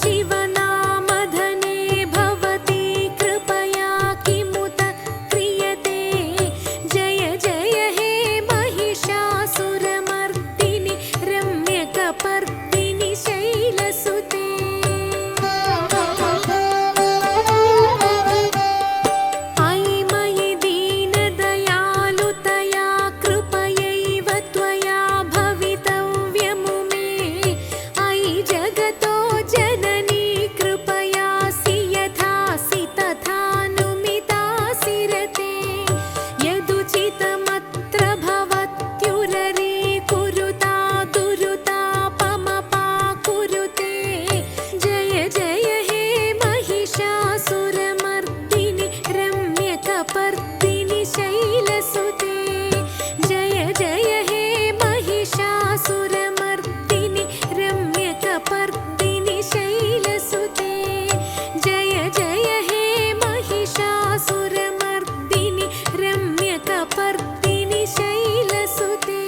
शिवनामधने भवती कृपया किमुत क्रियते। जय जय हे महिषासुरमर्दिनि रम्यकपर्दिनि शैलसुते। अयि मयि दीनदयालुतया कृपयैव त्वया भवितव्यमुमे। अयि जगतो जननी कृपयासि यथासि तथानुमितासि रते। यदुचितमत्र भवत्युररे कुरुता दुरुतापमपाकुरुते। जय जय हे महिषासुरमर्दिनि रम्यकपर्दिनि शैलसुते। जय जय हे महिषासुरमर्दिनि रम्यकपर्दिनि शैलसुते। जय जय हे महिषासुरमर्दिनि रम्यकपर्दिनि शैलसुते।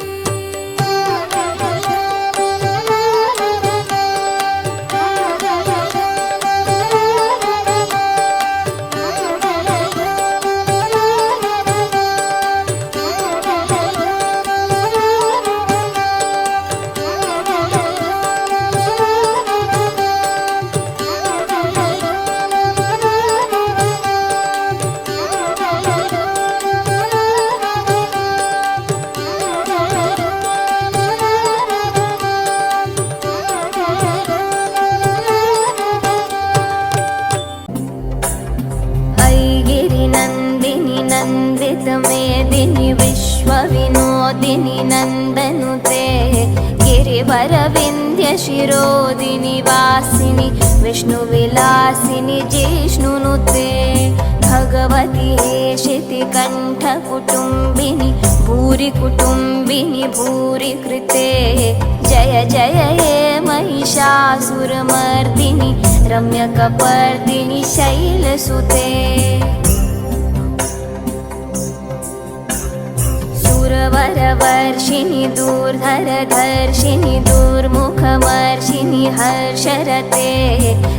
गिरिनन्दिनि नन्दितमेदिनि विश्वविनोदिनि नन्दनुते। गिरिवरविन्ध्यशिरोदिनि वासिनि विष्णुविलासिनि जिष्णुनुते। भगवति हेशितिकण्ठकुटुम्बिनि भूरि कुटुम्बिनि भूरि कृते। जय जय हे महिषासुरमर्दिनि रम्यकपर्दिनि शैलसुते। सुरवरवर्षिणि दूर्धरधर्षिणि दूर्मुखमर्षिणि हर्षरते।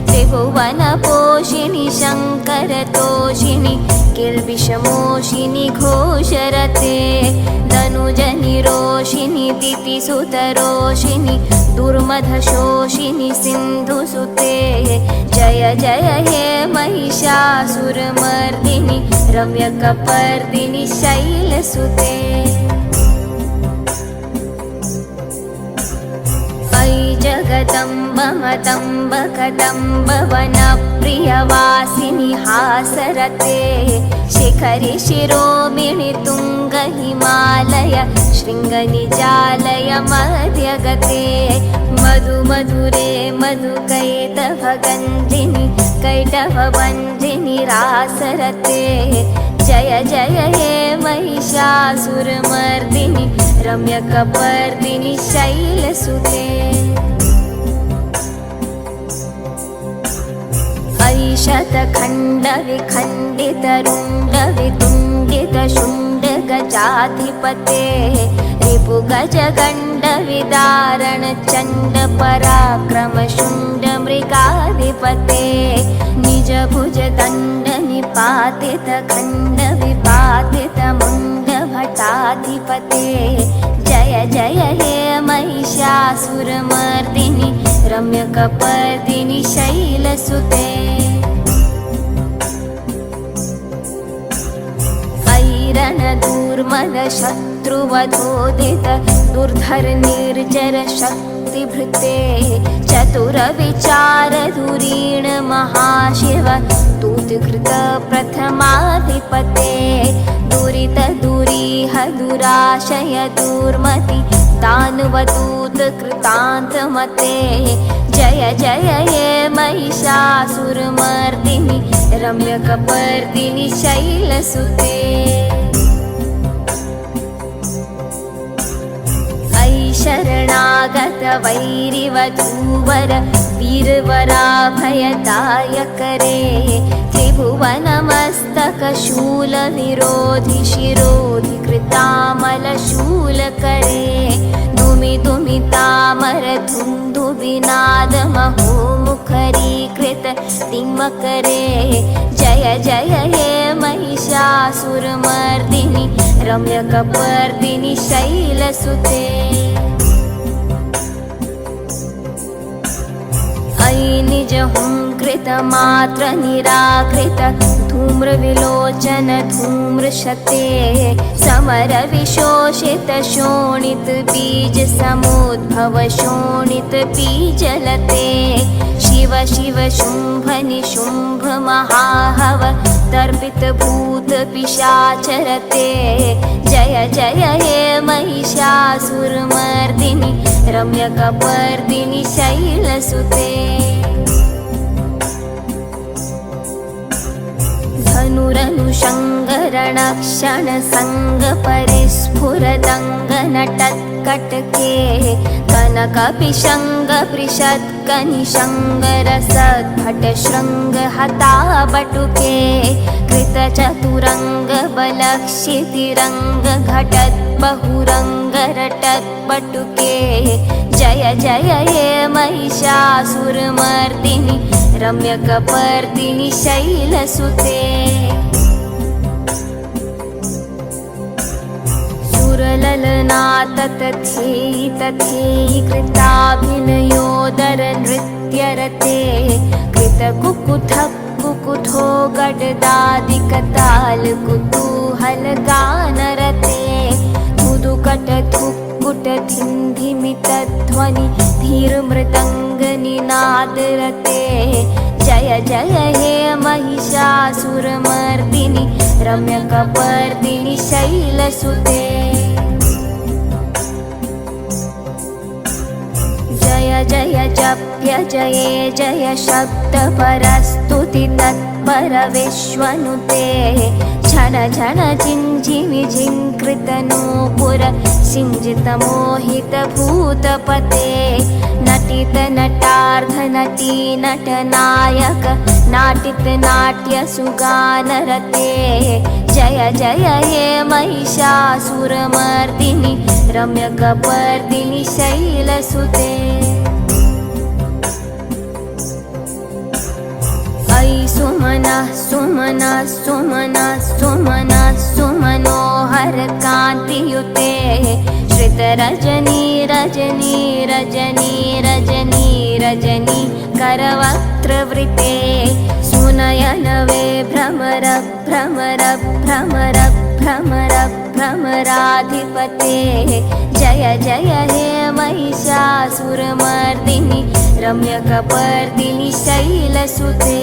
त्रिभुवनपोषिणि शङ्करतोषिणि किल्बिषमोषिनि घोषरते। तनुजनिरोषिणि दितिसुतरोषिणि दुर्मधशोषिनि सिन्धुसुते। जय जय हे महिषासुरमर्दिनि रम्यकपर्दिनि शैलसुते। अयि जगदम्ब मदम्ब कदम्ब वनप्रियवासिनि हासरते। शिखरि शिरोमिणि तुङ्ग हिमालय शृङ्गनिजालय मध्यगते। मधुमधुरे मधुकैटभगन्धिनि कैटभबन्धिनि रासरते। जय जय हे महिषासुरमर्दिनि रम्यकपर्दिनि शैलसुते। अयि शतखण्डविखण्डितरुण्डवितुण्डितशुण्डगजाधिपते। रिपुगजगण्डविदारणचण्डपराक्रमशुण्डमृगाधिपते। निजभुजदण्डनिपातितखण्डविपातितमुण्डभटाधिपते। जय जय हे महिषासुरमर्दिनि रम्यकपर्दिनि शैलसुते। रणदूर्मदशत्रुवधोदित दुर्धरनिर्जर शक्तिभृते। चतुरविचारधुरीण महाशिव दूतकृत प्रथमाधिपते। दुरितदुरीह दुराशय दुर्मति दानवदूतकृतान्तमते। जय जय हे महिषासुरमर्दिनि रम्यकपर्दिनि शैलसुते। अयि शरणागत वैरिवधूवर वीरवराभयदायकरे। त्रिभुवनमस्तकशूलविरोधि शिरोधि कृतामलशूलकरे। दुमि दुमितामरधुन्दुविनादमहोमुखरी करे। जय जय हे महिषासुरमर्दिनि रम्यकपर्दिनि शैलसुते। अयि निज हुंकृत मात्र निराकृत धूम्रविलोचन धूम्रशते। समर विशोषित शोणित बीज समुद्भव शोणित बीजलते। शिव शिव शुंभ निशुंभ महाहव तर्पित भूत पिशाचरते। जय जय हे महिषासुरमर्दिनि रम्यकपर्दिनि शैलसुते। धनुरनुशङ्गरणक्षणसङ्गपरिस्फुरदङ्गनटत्कटके। कनकपिशङ्गपृषत्कनिशङ्गरसद्भटशृङ्गहताबटुके। कृतचतुरङ्गबलक्षितिरङ्गघटद्बहुरङ्गरटत्पटुके। जय जय हे महिषासुरमर्दिनि रम्यकपर्दिनि शैलसुते। सुरललना तथेयि तथेयि कृताभिनयोदर नृत्यरते। कृतकुकुथ कुकुथो गडदादिकताल कुतूहल गानरते। धुदुकट धुक्कुट धिन्धिमितध्वनि धीर्मृदङ्गनिनादरते। जय जय हे महिषासुरमर्दिनि रम्यकपर्दिनि शैलसुते। जय जय जप्य जये जय शब्द परस्तुति तत्पर विश्वनुते। झण झण झिञ्झिमि झिङ्कृत नूपुर सिञ्जित मोहित भूतपते। नटित नटार्ध नटी नटनायक नाटित नाट्य सुगानरते। जय जय हे महिषासुरमर्दिनि रम्यकपर्दिनि शैलसुते। अयि सुमनः सुमनः सुमनः सुमनः सुमनोहर कान्तियुते। श्रितरजनी रजनी रजनी रजनी रजनी करवक्त्रवृते। सुनयनवे भ्रमर भ्रमर भ्रमर भ्रमर भ्रमराधिपते। जय जय हे महिषासुरमर्दिनि रम्यकपर्दिनि शैलसुते।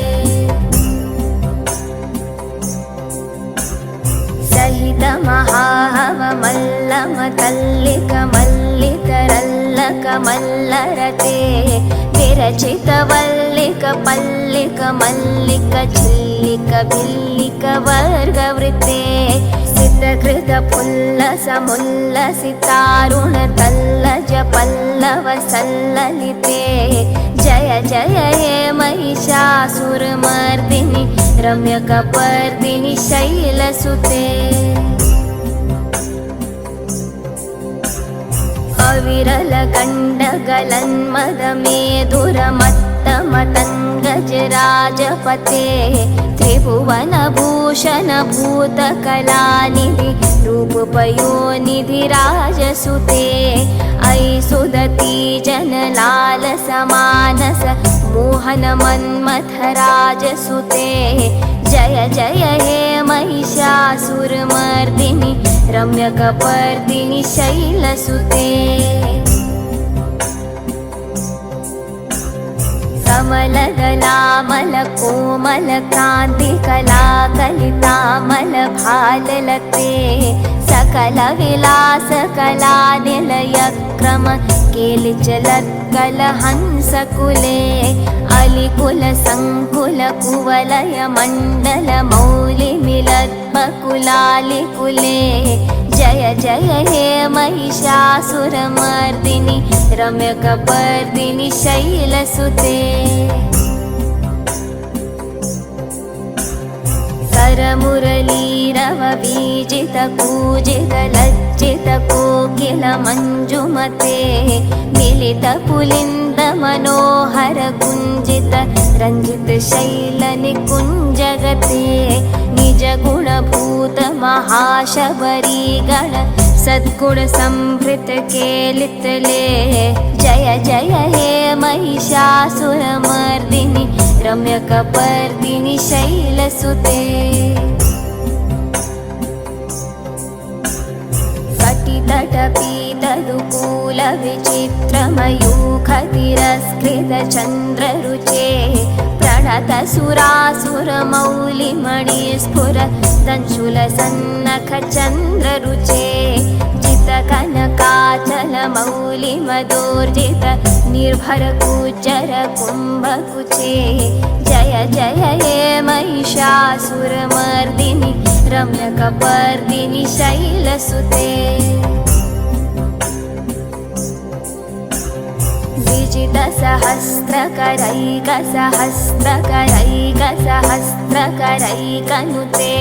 सहित महाहव मल्लमतल्लिक मल्लिकरल्लक मल्लरते। विरचित वल्लिक पल्लिक मल्लिक झिल्लिक भिल्लिक वर्गवृते। सितकृत पुल्लसमुल्लसितारुण तल्लज पल्लव सल्ललिते। जय जय हे महिषासुरमर्दिनि रम्यकपर्दिनि शैलसुते। अविरल गण्डगलन्मदमेधुरमत्तमतङ्गजराजपते। त्रिभुवनभूषण भूतकलानिधि रूपपयोनिधि राजसुते। अयि सुदती जनलालसमानस मोहन मन्मथराजसुते। जय जय हे महिषासुरमर्दिनि रम्यकपर्दिनि शैलसुते। कमलदलामलकोमलकान्तिकलाकलितामलभाललते। सकलविलासकलानिलयक्रम केलिचलत्कलहंसकुले। अलिकुलसङ्कुलकुवलय मण्डलमौलिमिलद्मकुलालिकुले। जय जय हे महिषासुरमर्दिनि रम्यकपर्दिनि शैलसुते। करमुरलीरवबीजित कूजित लज्जित कोकिल मञ्जुमते। मिलित पुलिन्द मनोहर गुञ्जित रञ्जित शैल निकुञ्जगते निज गुणभूत महाशबरी गण सद्गुण संभृत केलितले जय जय हे महिषासुरमर्दिनि रम्यकपर्दिनि शैलसुते कटितटपीतदुकूलविचित्रमयूखतिरस्कृतचन्द्ररुचे प्रणतसुरासुरमौलिमणिस्फुर तञ्चुलसन्नखचन्द्ररुचे जितकनकाचलमौलिमदोर्जित निर्भरकुचरकुम्भकुचे जय जय हे महिषासुरमर्दिनि रम्यकपर्दिनि शैलसुते विजितसहस्रकरैकसहस्रकरैकसहस्रकरैकनुते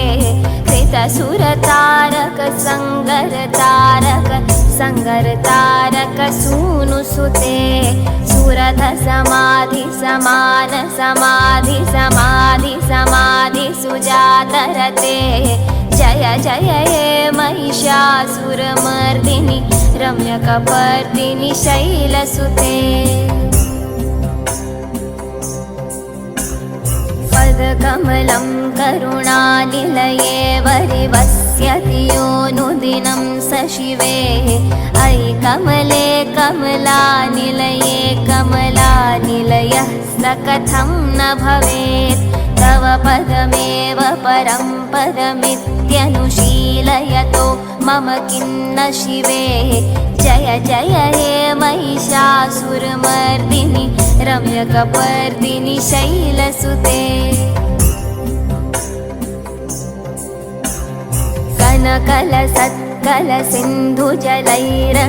कृतसुरतारक संगरतारक संगरतारकसूनुसुते सुरथ समाधि समान समाधि समाधि समाधि सुजातरते जय जय हे महिषासुरमर्दिनि रम्यकपर्दिनि शैलसुते पदकमलं करुणानिलये वरिवस्यति योऽनुदिनं स शिवे अयि कमले कमलानिलये कमलानिलयः स कथं न भवेत् तव पदमेव परं पदमित्यनुशीलयतो मम किन्न शिवे जय जय हे महिषासुरमर्दिनि रम्यकपर्दिनि शैलसुते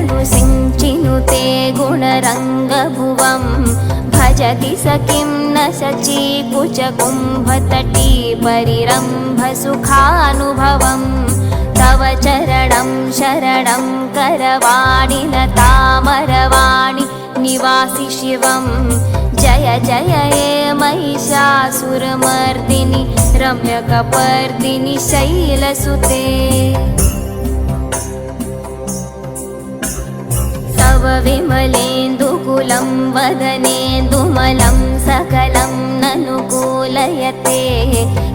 कनकलसत्कलसिन्धुजलैरनुसिञ्चिनुते गुणरङ्गभुवं भजति स किं न शचीकुचकुम्भतटी परिरम्भसुखानुभवम् तव चरणं शरणं करवाणि न तामरवाणि निवासि शिवं जय जय हे महिषासुरमर्दिनि रम्यकपर्दिनि शैलसुते तव विमलेन्दुकुलं वदनेन्दुमलं सकलं ननुकूलयते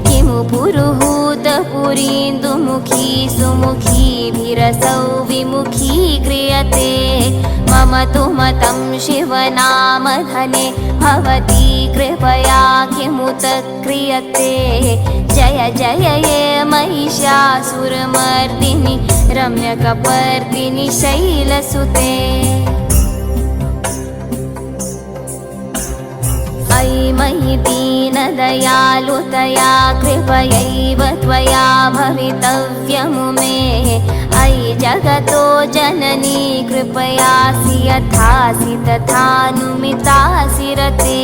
किमु पुरुहूतपुरीन्दुमुखी सुमुखीभिरसौ विमुखी क्रियते मम तु मतं शिवनामधने भवती कृपया किमुत क्रियते जय जय हे महिषासुरमर्दिनि रम्यकपर्दिनि शैलसुते अयि मयि दीनदयालुतया कृपयैव त्वया भवितव्यमु मे अयि जगतो जननी कृपयासि यथासि तथानुमितासि रते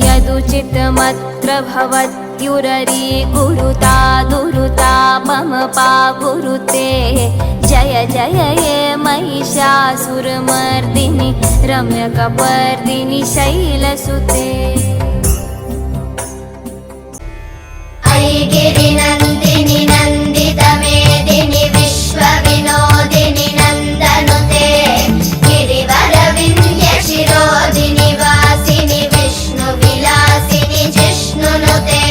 यदुचितमत्र भवत्युररी कुरुता दुरुता मम पाकुरुते जय जय हे महिषासुरमर्दिनि रम्यकपर्दिनि शैलसुते अयि गिरिनन्दिनि नन्दितमेदिनि विश्वविनोदिनि नन्दनुते गिरिवरविन्द्यशिरोदिनि वासिनि विष्णुविलासिनि जिष्णुनुते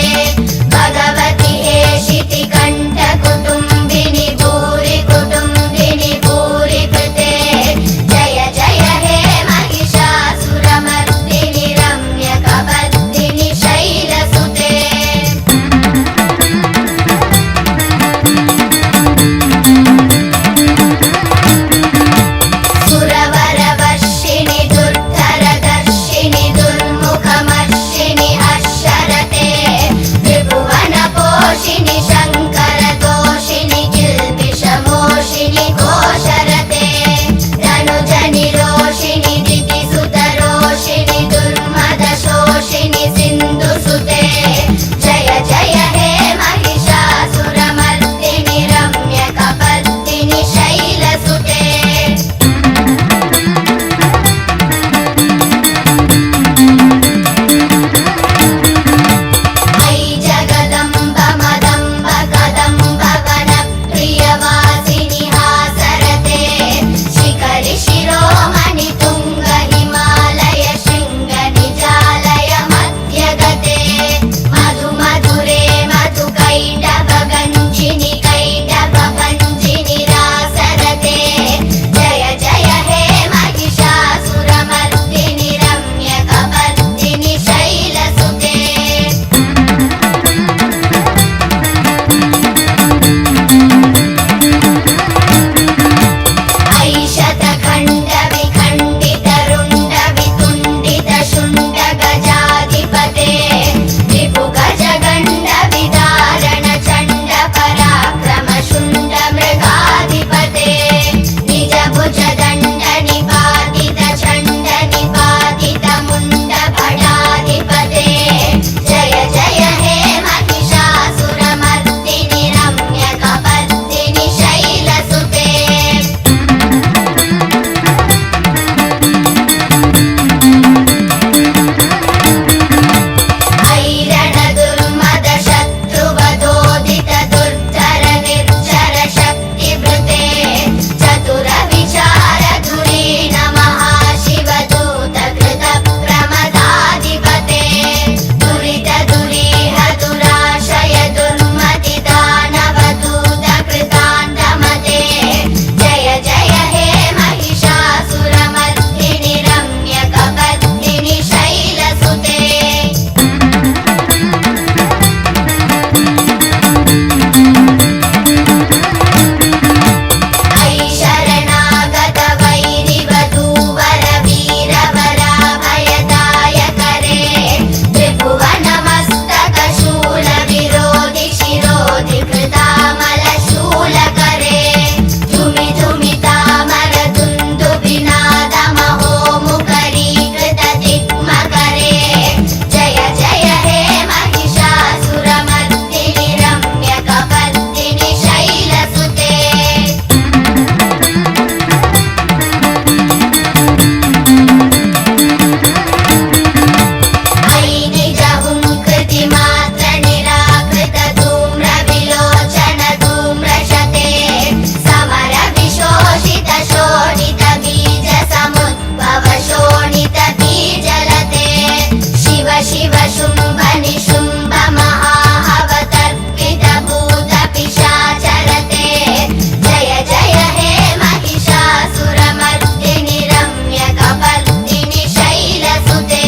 भगवति हेशितिकण्ठकुटुम्बिनि भूरि कुटुम्बिनि भूरि कृते जय जय हे महिषासुरमर्दिनि रम्यकपर्दिनि शिव शुम्भ निशुम्भ महावतर्पित भूत पिशाचरते जय जय हे महिषासुरमर्दिनि रम्यकपर्दिनि शैलसुते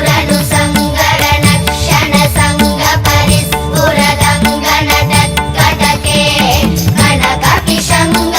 रणु संगरण क्षण संग परिस्फुरदङ्गन तत्कटके कनक किशङ्ग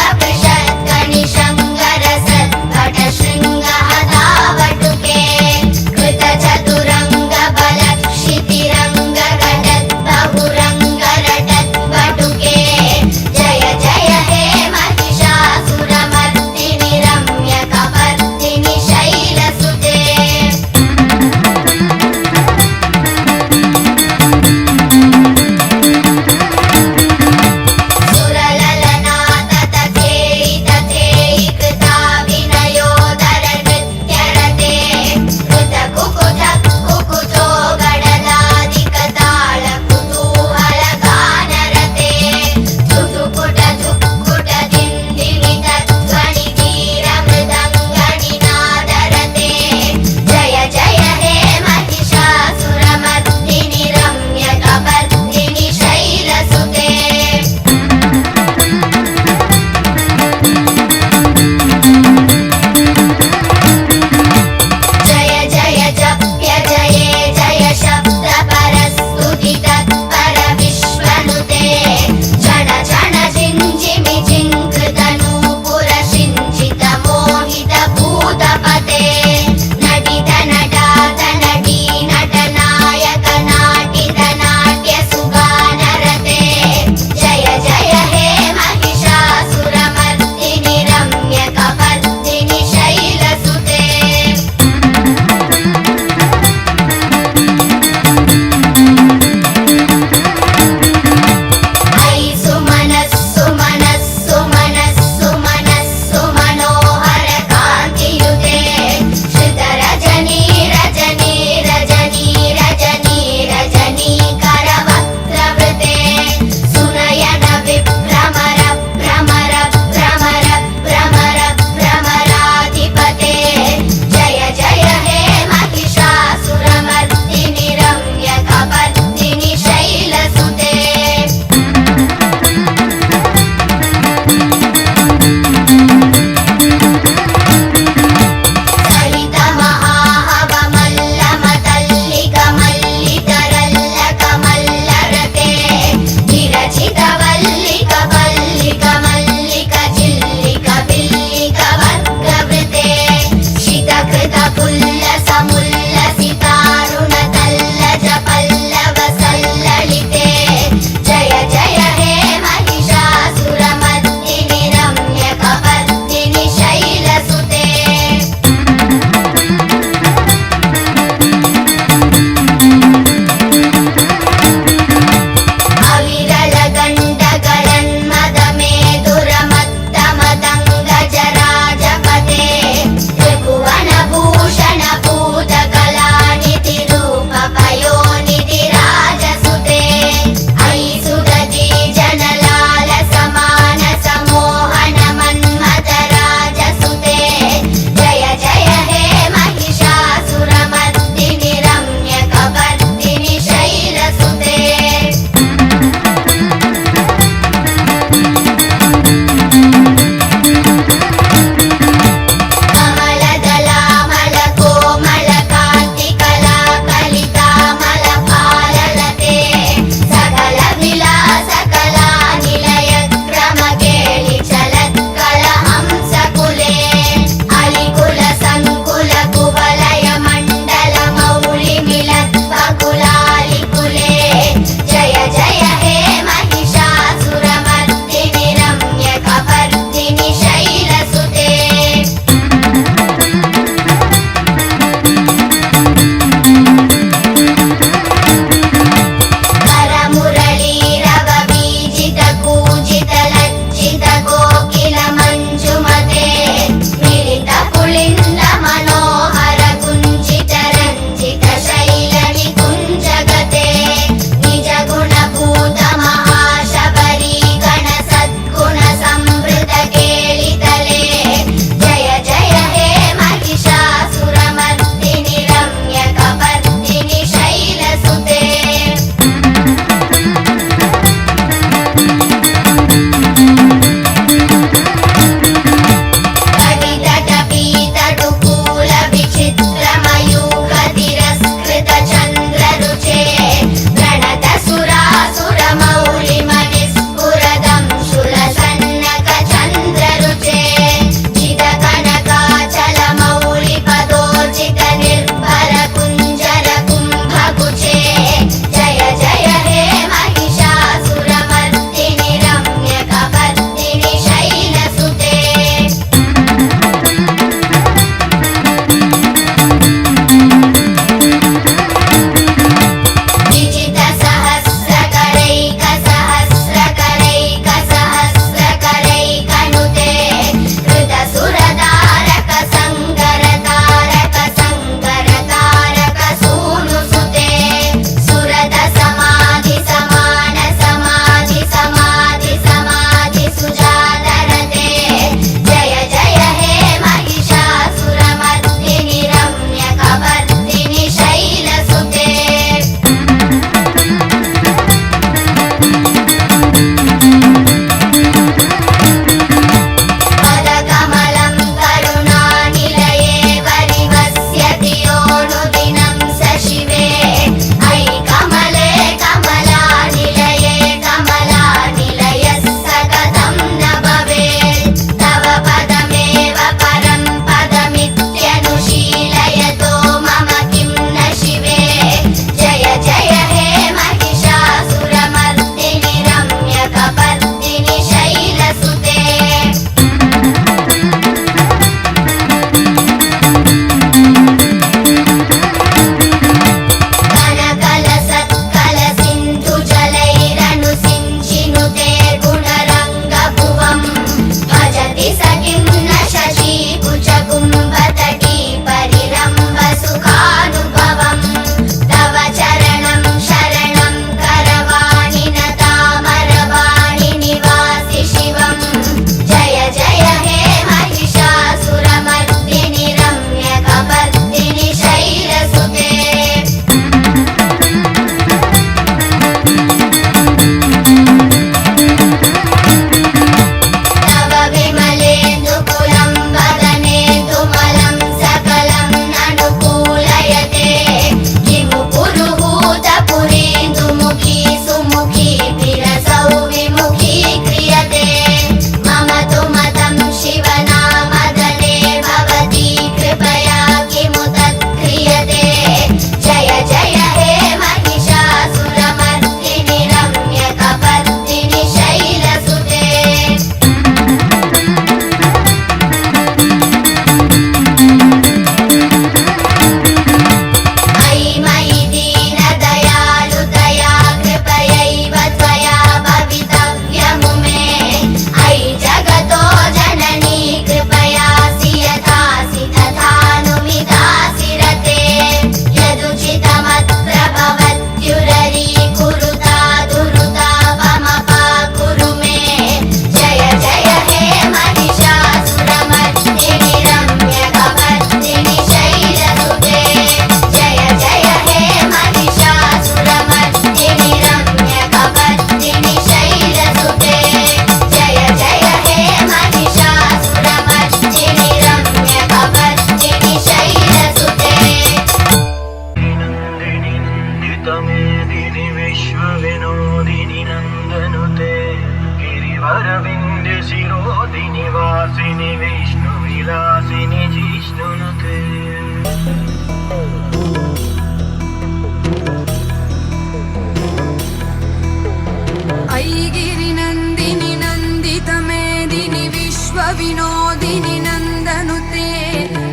विनोदिनि नन्दनुते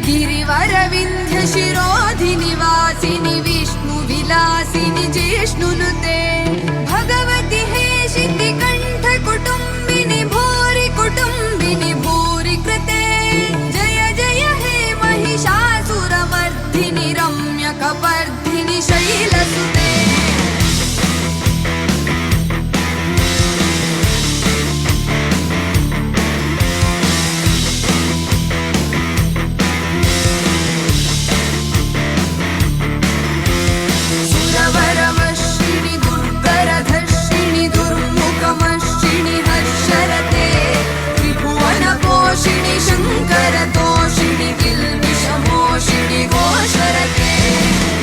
गिरिवरविन्ध्य शिरोधिनि वासिनि विष्णुविलासिनि जिष्णुनुते भगवति हेशिति कण्ठ कुटुम्बिनि भूरि कुटुम्बिनि भूरि कृते जय जय हे महिषासुरमर्दिनि रम्यकपर्दिनि शैलसुते सुरवरवर्षिणि दुर्धरधर्षिणि दुर्मुखमर्षिणि हर्षरते त्रिभुवनपोषिणि शङ्करतोषिणि किल्बिषमोषिणि घोषरते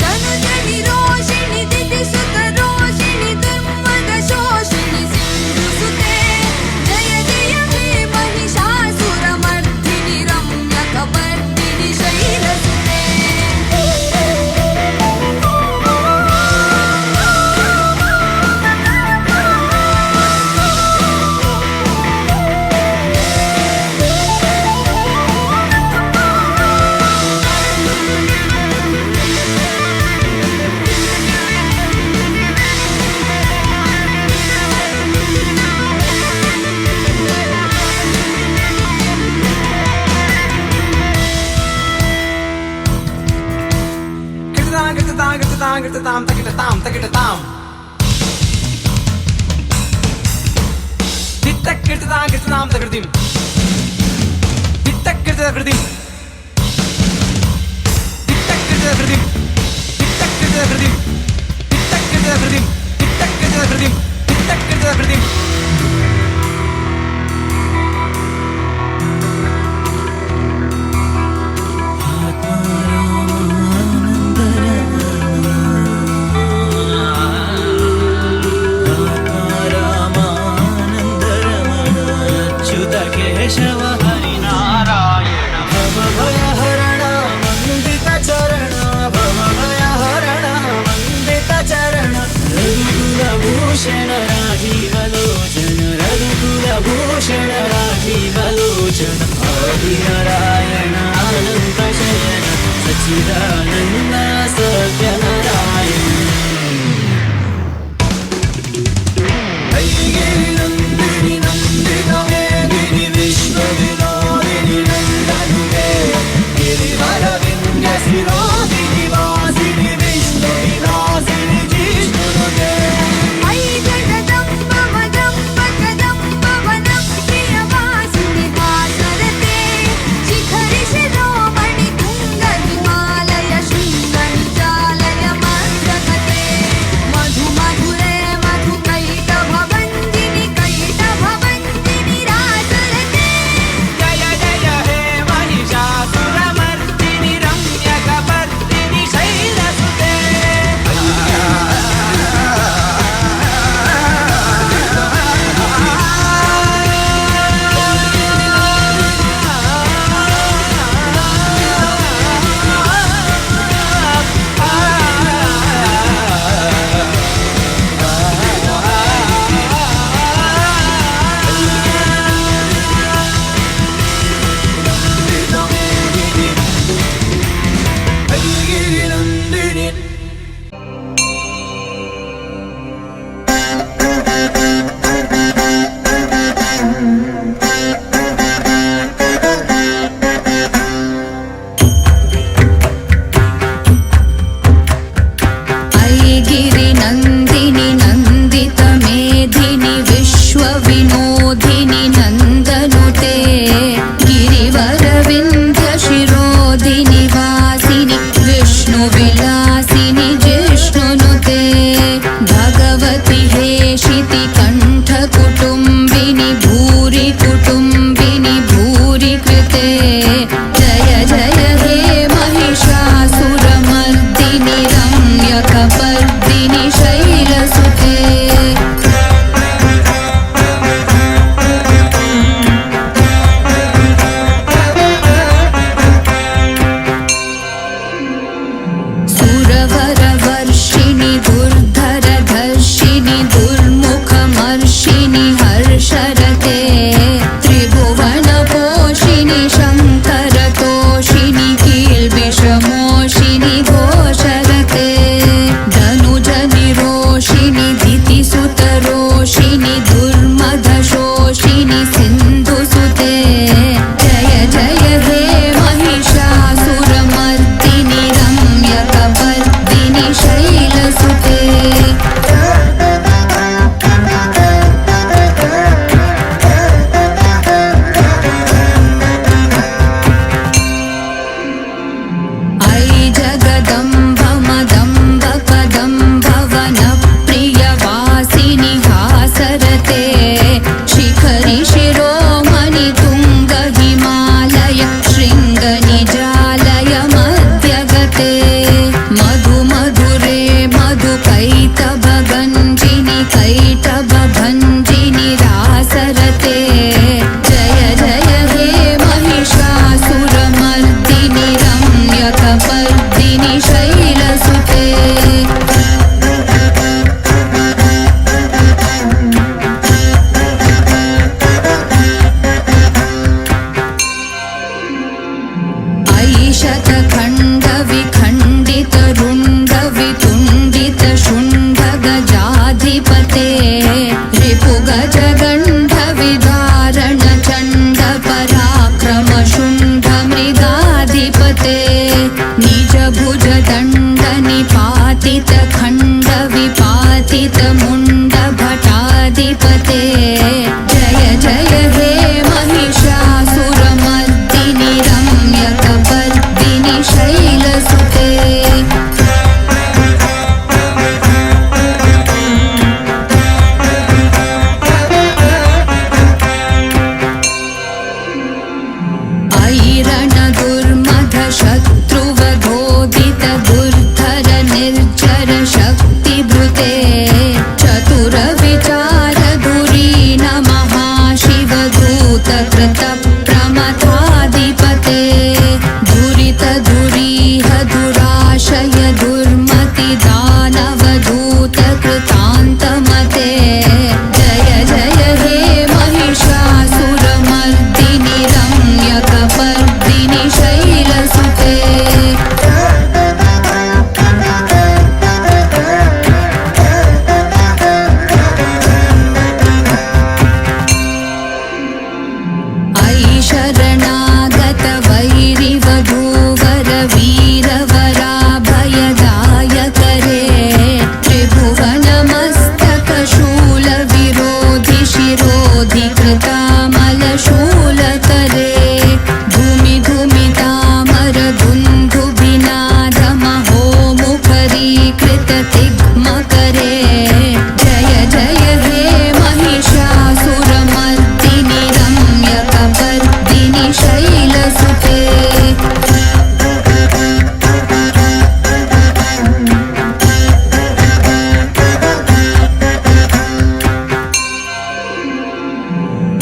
तनुजनिरोषिणि दितिसुतरोषिणि दुर्मदशोषिणि सिन्धुसुते जय जय हे महिषासुरमर्दिनि रम्यकपर्दिनि शैलसुते गिटतां तकिटतां तकिटतां तित्तक गिटतां गिटतां तकिटतिं तित्तक गिटतां तकिटतिं तित्तक गिटतां तकिटतिं तित्तक गिटतां तकिटतिं तित्तक गिटतां तकिटतिं तित्तक गिटतां तकिटतिं तित्तक गिटतां तकिटतिं केशव हरिनारायण भवभयहरण वन्दितचरण भवभयहरण वन्दितचरण रघुकुलभूषण राजीवलोचन रघुकुलभूषण राजीवलोचन आदिनारायण अनन्तशयन सच्चिदानन्द सत्यनारायण नन्दिनि नन्दितमे विश्वविनोदिनि नन्दनुते गिरिवरविन्ध्य शिरोधिनि वासिनि विष्णुविलासिनि जिष्णुनुते ऐ जगदम्ब वदम्ब कदम्ब वनं प्रियवासिनि हासरते शिखरि शिरोमणि तुङ्ग हिमालय किरण दुर्मध शत्रुवधोदित दुर्धर निर्जर शक्तिभृते चतुर विचार धुरीन महाशिवदूत कृत प्रमथाधिपते दुरित दुरीह दुराशय दुर्मति दानवदूत कृतान्तमते जय जय हे महिषासुरमर्दिनि रम्यकपर्दिनि शैलसुते अयि शरणागत वैरिवधूवर वीरवराभयदायकरे त्रिभुवनमस्तकशूलविरोधि शिरोधि कृतामलशूलतरे धूमि धूमितामर दुन्दुभिनादमहो मुखरीकृततिग्मकरे जय जय हे महिषासुरमर्दिनि रम्यकपर्दिनि शैलसुते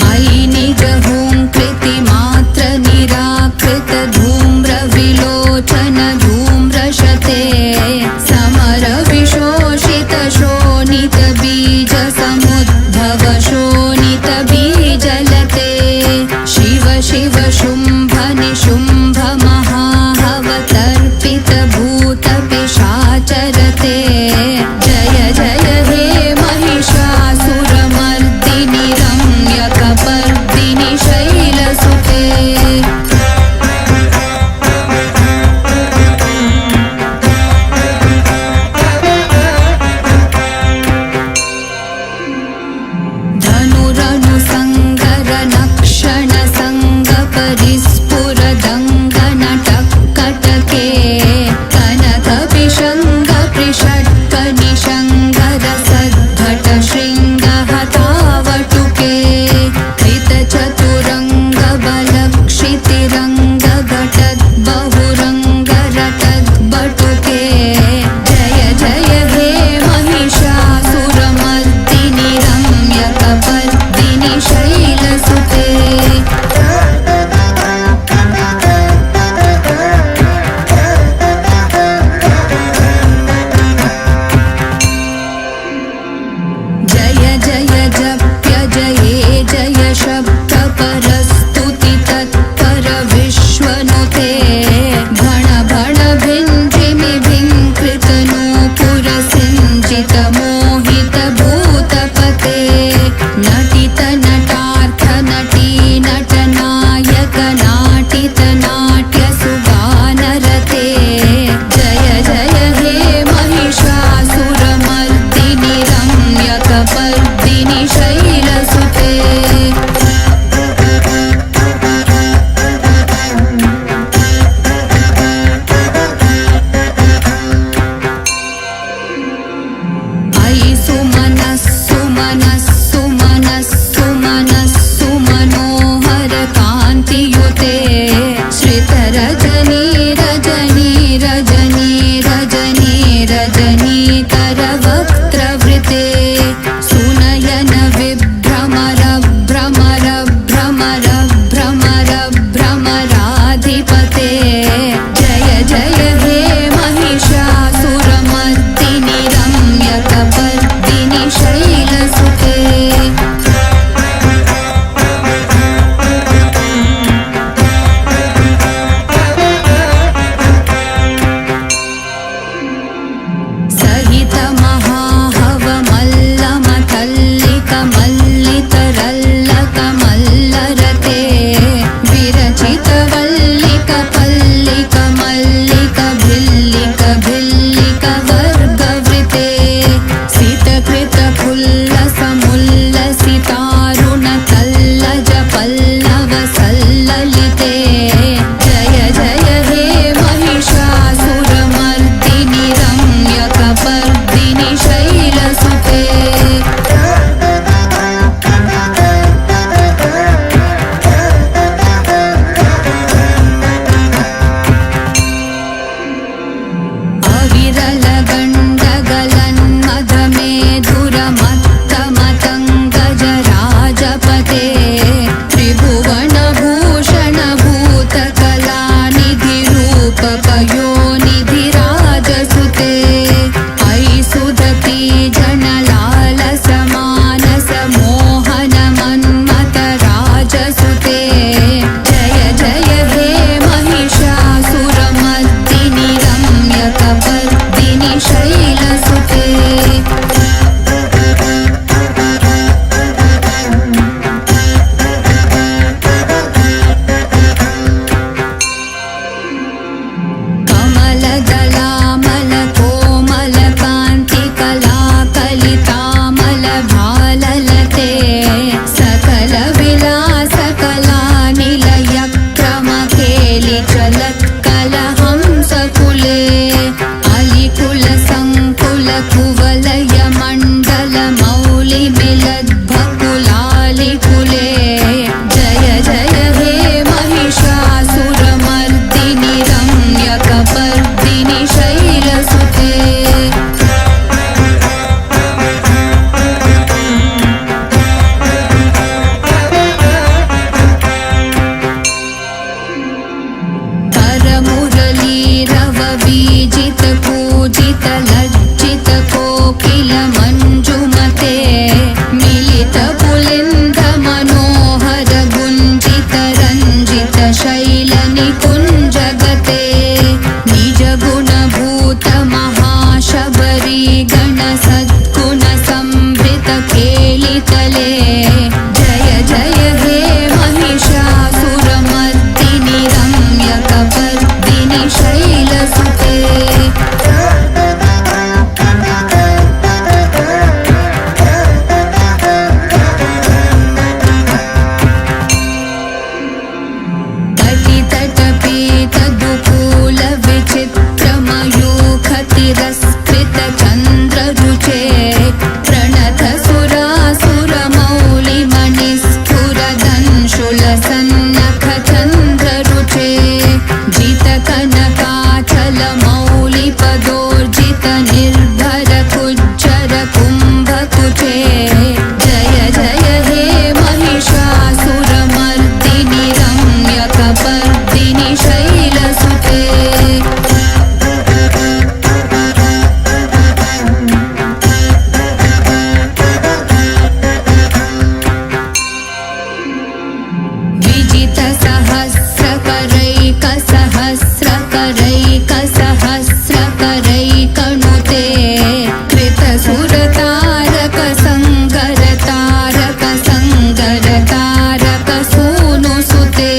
अयि निज हुंकृतिमात्र निराकृत धूम्रविलोचन धूम्रशते समर विशोषित शोणित बीज समुद्भव शोणित बीजलते शिव शिव शुम्भ निशुम्भ महाहवतर्पित भूत पिशाचरते जय जय हे महिषासुरमर्दिनि रम्यकपर्दिनि शैलसुते धनुरनुसङ्गर नक्षण सङ्ग परिस्फुर दङ्गनटकटके कनक विषङ्ग पृषट्क निषङ्गर सद्भट शृङ्ग हतावटुके कृत चतुरङ्ग बलक्षितिरङ्ग घटद् बहुरङ्ग रटद् बटुके जय जय हे महिषासुरमर्दिनि रम्यकपर्दिनि शैलसुते जय जय जप्य जये जय शब्द परस्तुति तत्पर विश्वनुते भण भण भिञ्जिमि भिङ्कृत नूपुर सिञ्चित मोहित भूतपते नटित नटार्थ नटी नटनायक नाटित नाट्य सुगानरते जय जय हे महिषासुरमर्दिनि रम्यकपर्दिनि शैलसुते अयि सुमनस्सु मनोहर कान्तियुते श्रितरजनी रजनी रजनी रजनी रजनीकर वक्त्रवृते सुनयन विभ्रमर भ्रमर भ्रमर भ्रमर भ्रमराधिपते जय जय हे महिषासुरमर्दिनि रम्यकपर्दिनि शैलसुते सहित महाहव मल्लम तल्लिक मल्लितरल्लक मल्लरते विरचित वल्लिक पल्लिक मल्लिक भिल्लिक भिल्लिक वर्गवृते सितकृत फुल्लस मुल्लसितारुण तल्लज पल्लव सल्ललिते जय जय हे महिषासुरमर्दिनि रम्यकपर्दिनि शैलसुते ललितसहस्रकरैकसहस्रकरैकनुते कृतसुरतारकसङ्गरतारकसूनुसुते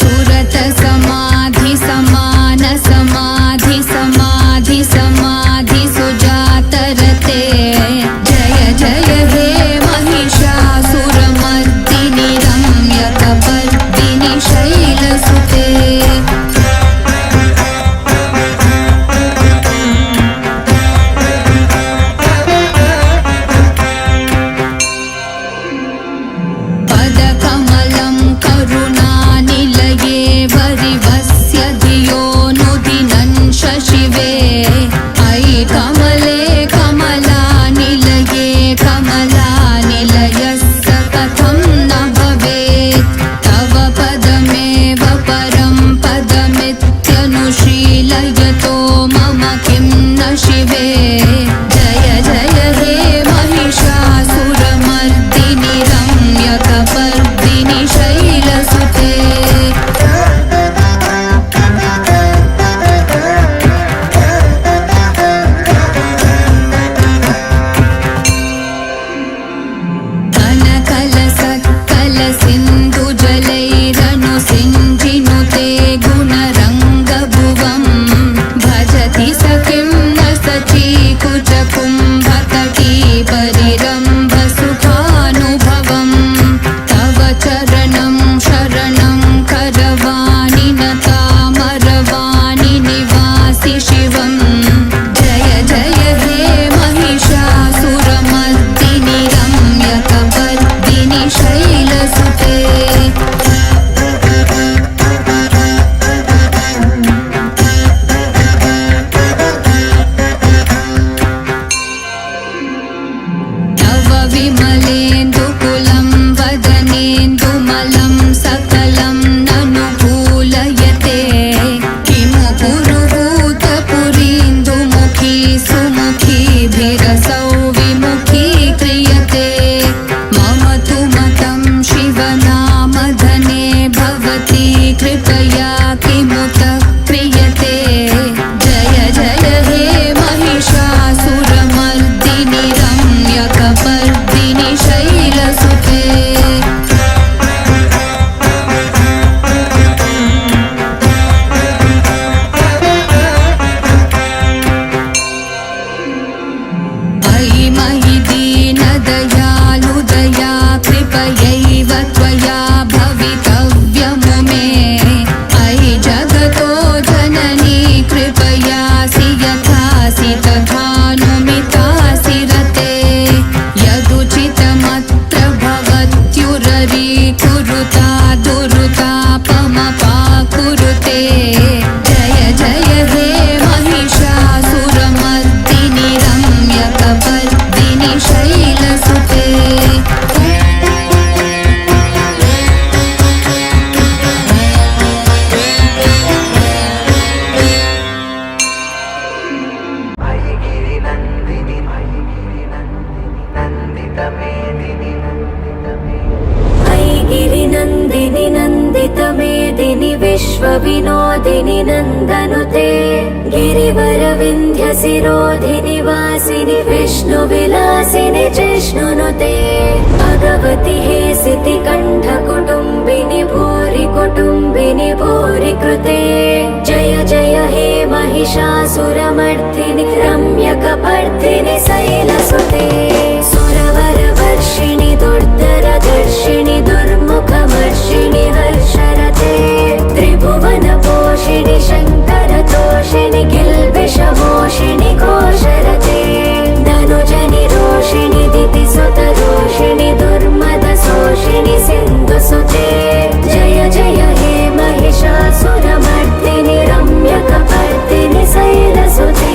सुरतसमाधि समान समाधि समाधि समाधि सुजातरते जय जय हे महिषासुरमर्दिनि रम्यकपर्दिनि शैलसुते पदकमलं करुणानिलये वरिवस्य धियो नुदिनं शशिवे अयि कमले कमलानिलये कमलानिलयस्य कथं न भवेत् तव पदमेव परं पदमित्यनुशीलयतो मम किं न शिवे जय जय हे महिषासुरमर्दिनि रम्यकपर्दिनि शैलसुते कनकलसत्कलसिन्धुजलैरनुसिञ्जिनुते गुणरङ्गभुवं भजति स किं न सचीकुचकुम्भतटी परिरम्भसुखानुभवम् तव चरणं शरणं करवाणि नतामरवाणि निवासि शिवम् जय जय हे महिषासुरमर्दिनि रम्यकपर्दिनि शैलसुते तव विमलेन्दुकुलं वदनेन्दुमलं सकलं ननुकूलयते किमु पुरुहूतपुरीन्दुमुखी सुमुखीभिरसौ विमुखी क्रियते मम तु मतं शिवनामधने भवती कृपया किमुत क्रियते जय जय हे महिषासुरमर्दिनि रम्यकपर्दिनि शैलसुते अयि मयि दीनदयालुदया कृपयैव त्वया भवितव्यमुमे अयि जगतो जननी कृपयासि यथासि तथानुमितासि रते यदुचितमत्र भवत्युररीकुरुता दुरुतापमपाकुरुते जय जय हे महिषासुरमर्दिनि रम्यकपर्दिनि शैलसुते ऐगिरिनन्दिनि नन्दितमेदिनि विश्वविनोदिनि नन्दनुते गिरिवरविन्ध्यशिरोधिनि वासिनि विष्णुविलासिनि जिष्णुनुते भगवति हे सितिकण्ठकुटुम्बिनि भूरि कुटुम्बिनि भूरि कृते जय जय हे महिषासुरमर्दिनि रम्यकपर्दिनि शैलसुते सुरवरवर्षिणि दुर्धरदर्शिनि दुर्मुखमर्षिणि हर्षरते त्रिभुवनपोषिणि शङ्करतोषिणि किल्बिषमोषिणि घोषरते धनुजनि रोषिणि दितिसुतरोषिणि दुर्मदशोषिणि सिन्धुसुते जय जय हे महिषासुरमर्दिनि रम्यकपर्दिनि शैलसुते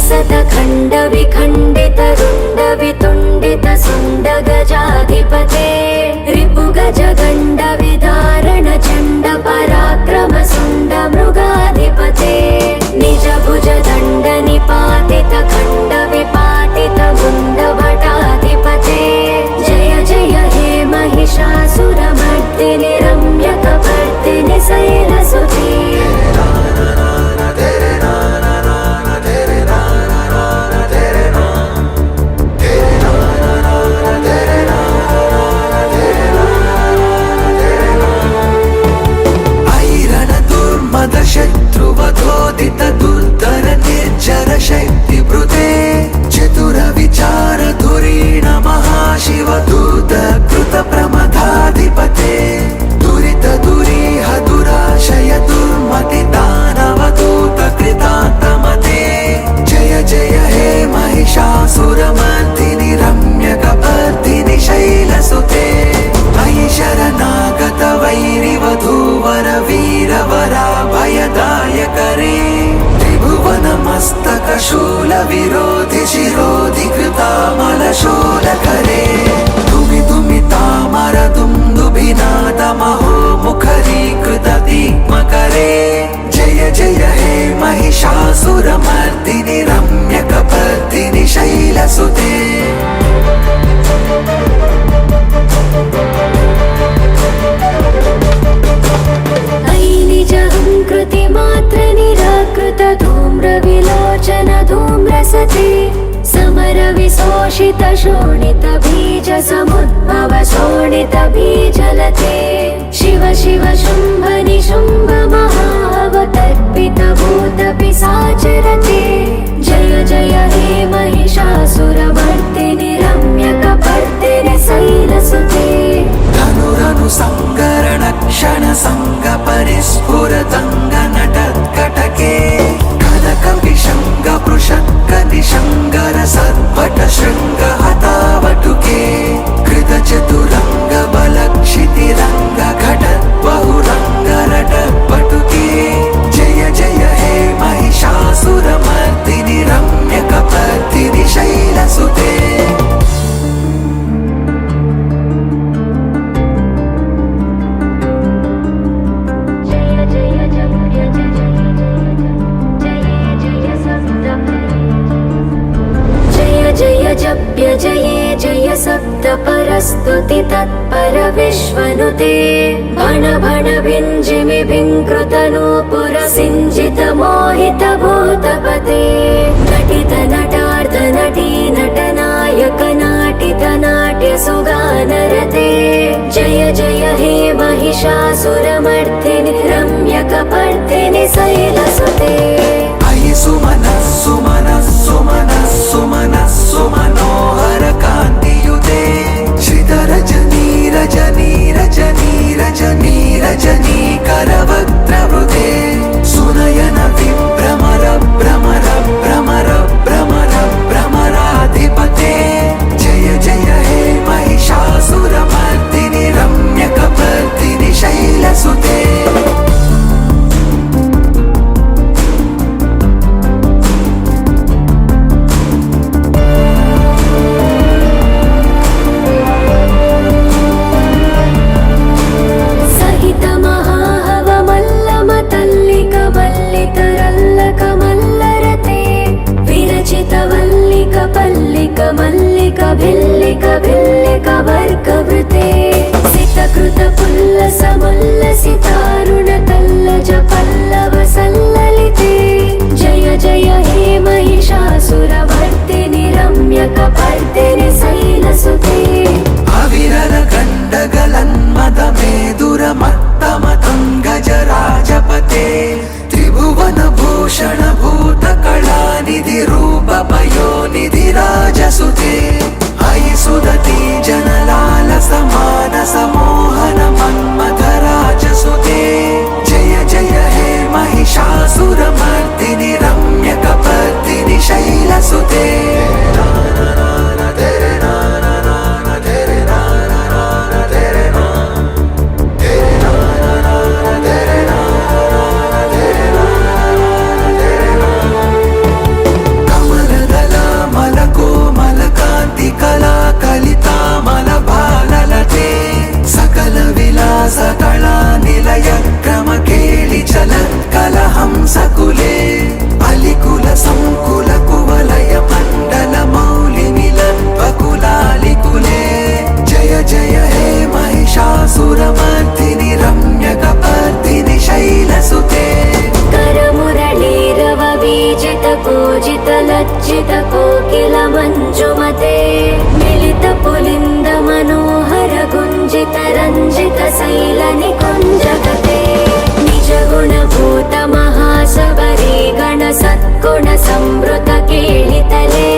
सतखण्ड विखण्डित रुण्ड वितुण्डित सुण्ड गजाधिपते रिपुगज गण्ड विदारण चण्ड पराक्रम सुण्ड मृगाधिपते निज भुज दण्ड निपातित खण्ड विपातित मुण्ड भटाधिपते जय जय हे महिषासुरमर्दिनि रम्यकपर्दिनि शैलसुते शत्रुवधोदित दुर्धर निर्जर शक्ति भृते चतुर विचार धुरीण महाशिव दूत कृत प्रमथाधिपते दुरित दुरीह दुराशय दुर्मति दानव दूत कृतान्तमते जय जय हे महिषासुरमर्दिनि रम्यकपर्दिनि शैलसुते अयि शरणागत वैरिवधूवर वीरवरा भयदायकरे त्रिभुवन मस्तक शूल विरोधि शिरोधि कृतामल शूलकरे धुमि धुमि तामर दुन्दुभिनाद महो मुखरीकृत दीप्मकरे जय जय हे महिषासुरमर्दिनि रम्यकपर्दिनि शैलसुते कृतिमात्र निराकृत धूम्र विलोचन धूम्रसते समर विशोषित शोणित बीज समुद्भव शोणित बीजलते शिव शिव शुम्भ निशुम्भ महावतर्पित भूत पिशाचरते जय जय हे महिषासुरमर्दिनि रम्यकपर्दिनि शैलसुते धनुरनु संगरण क्षण संग परिस्फुरतंग नटत्कटके कनक विशंग पृषक्क निशंगर सद्भट शृंग हतावटुके कृत चतुरंग बलक्षितिरंग घटत् बहुरंग रटपटुके जय जय हे महिषासुरमर्दिनि रम्यकपर्दिनि शैलसुते जप्य जये जय सप्त परस्तुति तत्पर विश्वनुते भण भण भिञ्जिमि भिङ्कृत नूपुर सिञ्जित मोहित भूतपते नटित नटार्थ नटी नटनायक नाटित नाट्य सुगानरते जय जय हे महिषासुरमर्दिनि रम्यकपर्दिनि शैलसुते अयि सुमनः सुमनः सुमनः सुमनः सुमनोहर कान्तियुते श्रीधर जनी रजनी रजनी रजनी रजनी करवक्त्रवृते सुनयन विभ्रमर भ्रमर भ्रमर भ्रमर भ्रमराधिपते जय जय हे महिषासुरमर्दिनि रम्यकपर्दिनि शैलसुते पल्लिक मल्लिक भिल्लिक भिल्लिक वर्गवृते सितकृत पुल्लस मुल्लसितारुण तल्लज पल्लव सल्ललिते जय जय हे महिषासुरमर्दिनि रम्यकपर्दिनि शैलसुते अविरल गण्डगलन्मद मेदुर मत्तमतं गजराजपते त्रिभुवन भूषण भूत कलानिधि रूप पयोनिधि राजसुते अयि सुदति जनलाल समान समोहन मन्मथ राजसुते जय जय हे महिषासुरमर्दिनि रम्यकपर्दिनि शैलसुते कमल लज्जित कोकिल मञ्जुमते मिलित पुलिन्द मनोहर गुञ्जित रञ्जित शैल निकुञ्जगते निज गुणभूत महाशबरी गण सद्गुण संवृत केलितले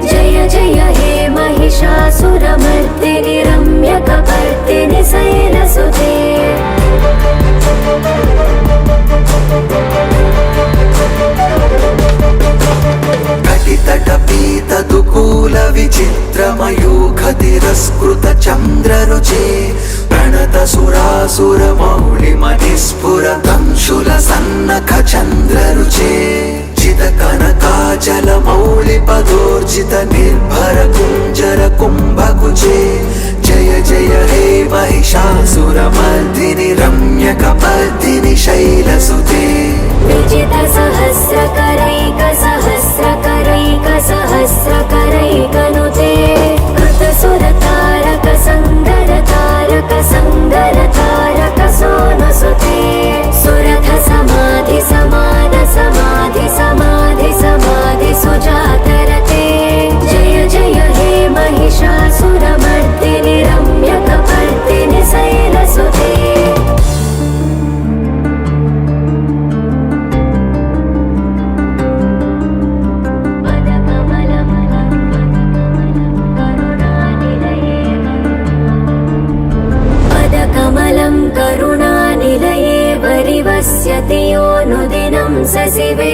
जय जय हे महिषासुरमर्दिनि रम्यकपर्दिनि शैलसुते कटितटपीतदुकूल विचित्रमयूखतिरस्कृत चन्द्ररुचे प्रणत सुरासुर मौलिमनिस्फुर कंशुल सन्नख चन्द्ररुचे चित कनकाचल मौलिपदोर्जित निर्भर कुञ्जर कुम्भकुचे जय जय हे महिषासुरमर्दिनि रम्यकपर्दिनि शैलसुते विजित सहस्रकरैक सहस्रकरैक सहस्रकरैकनुते कृतसुर तारक संगर तारक संगर तारक सोनुसुते सुरथ समाधि समान समाधि समाधि समाधि सुजातरते जय जय हे महिषासुरमर्दिनि रम्यकपर्दिनि शैलसुते कमलं करुणानिलये वरिवस्यति योऽनुदिनं सशिवे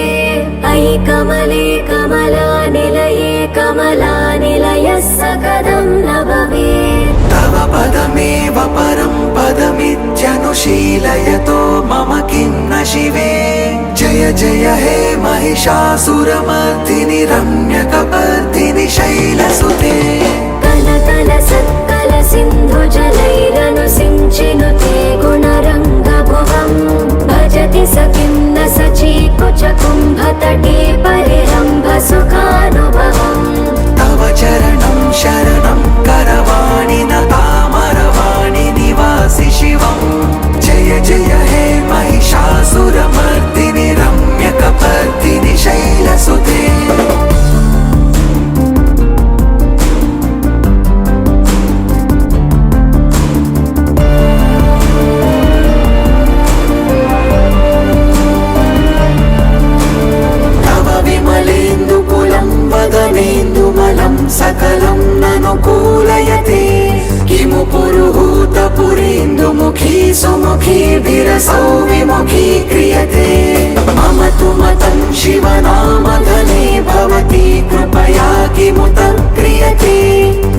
अयि कमले कमलानिलये कमलानिलयः सकदं न भवेत् तव पदमेव परं पदमित्यनुशीलयतो मम किं न शिवे जय जय हे महिषासुरमर्दिनि रम्यकपर्दिनि शैलसुते कलकल सत्कल सिन्धु जलैरनु सिञ्चिनुते गुणरङ्गभुवम् भजति स किं न सचीकुच कुम्भतटे परिरम्भ सुखानुभवम् तव चरणं शरणं करवाणि न तामरवाणि निवासि शिवम् जय जय हे महिषासुरमर्दिनि रम्यकपर्दिनि शैलसुते वदनेन्दुमलं सकलं ननुकूलयते किमु पुरुहूतपुरीन्दुमुखी सुमुखी विरसौ विमुखी क्रियते मम तु मतं शिवनामधने भवती कृपया किमुत क्रियते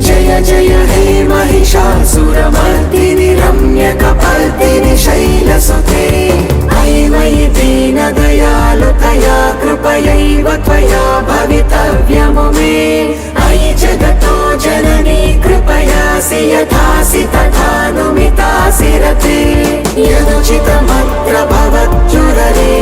जय जय हे महिषासुरमर्दिनि रम्यकपर्दिनि शैलसुते अयि मयि दीनदयालुतया कृपयैव त्वया भवितव्यमु मे अयि जगतो जननी कृपयासि यथासि तथानुमितासि रते यदुचितमत्र भवत्युररे